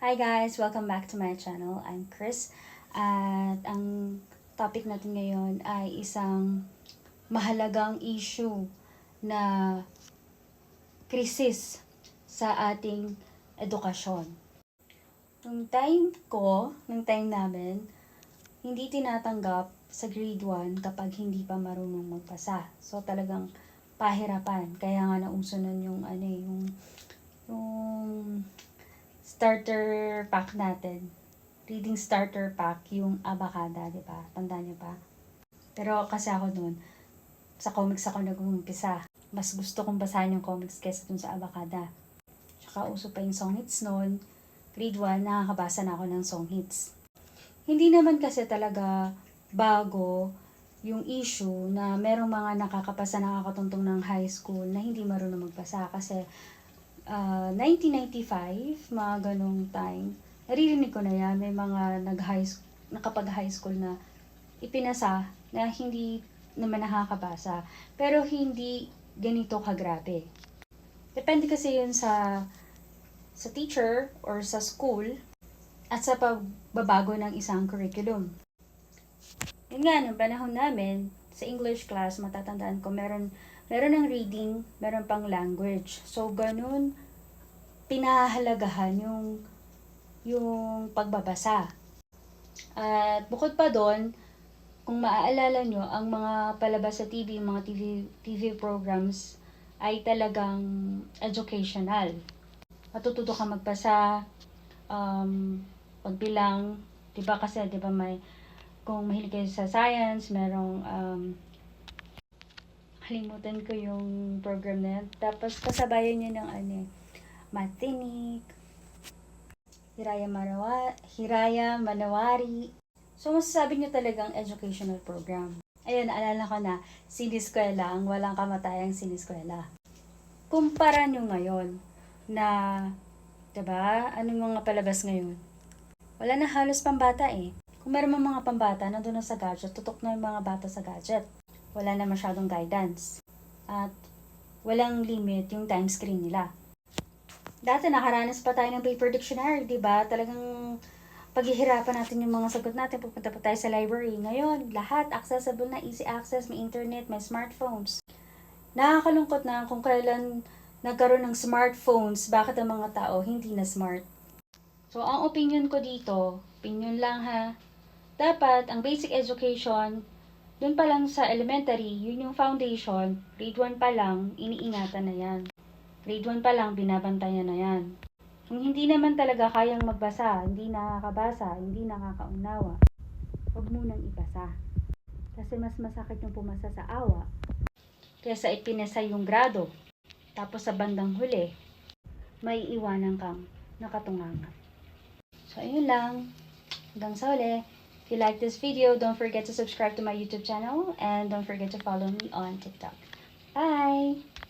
Hi guys! Welcome back to my channel. I'm Chris. At ang topic natin ngayon ay isang mahalagang issue na krisis sa ating edukasyon. Nung time namin, hindi tinatanggap sa grade 1 kapag hindi pa marunong magbasa. So talagang pahirapan. Kaya nga nauso nun yung starter pack natin. Reading starter pack, yung Abacada, di ba? Tandaan niyo pa? Pero kasi ako noon, sa comics ako nag-umpisa. Mas gusto kong basahin yung comics kaysa dun sa Abacada. Tsaka uso pa yung song hits noon. Grade 1, nakakabasa na ako ng song hits. Hindi naman kasi talaga bago yung issue na merong mga nakakatuntong ng high school na hindi marunong magbasa kasi 1995, mga ganong time, naririnig ko na yan, may mga nakapag-high school na ipinasa na hindi naman nakakabasa. Pero hindi ganito kagrabe. Depende kasi yun sa teacher or sa school at sa pagbabago ng isang curriculum. Yun nga, nung panahon namin, sa English class, matatandaan ko, meron ng reading, meron pang language. So, ganun, pinahalagahan yung pagbabasa. At bukod pa doon, kung maaalala nyo, ang mga palabas sa TV, yung mga TV programs, ay talagang educational. Matututo ka magbasa, pagbilang, diba kasi, diba kung mahilig kayo sa science, merong, kalimutan ko yung program na yan. Tapos kasabayan nyo ng Matinik, Hiraya Manawari. So masasabi nyo talagang educational program. Ayun, naalala ko na, siniskwela, ang walang kamatayang siniskwela. Kumpara nyo ngayon na, diba, anong mga palabas ngayon? Wala na halos pambata eh. Kung meron mga pambata, nandun na sa gadget, tutok na yung mga bata sa gadget. Wala na masyadong guidance. At walang limit yung time screen nila. Dati nakaranas pa tayo ng paper dictionary, di ba? Talagang paghihirapan natin yung mga sagot natin, pupunta pa tayo sa library. Ngayon, lahat accessible na, easy access, may internet, may smartphones. Nakakalungkot na kung kailan nagkaroon ng smartphones, bakit ang mga tao hindi na smart. So, ang opinion ko dito, opinion lang ha, dapat ang basic education, dun pa lang sa elementary, yun yung foundation, grade 1 pa lang, iniingatan na yan. Grade 1 pa lang, binabantayan na yan. Kung hindi naman talaga kayang magbasa, hindi nakakabasa, hindi nakakaunawa, huwag munang ipasa. Kasi mas masakit yung pumasa sa awa kaysa ipinasa yung grado. Tapos sa bandang huli, may iwanan kang nakatungangan. So, ayun lang. Hanggang sa uli. If you like this video, don't forget to subscribe to my YouTube channel and don't forget to follow me on TikTok. Bye!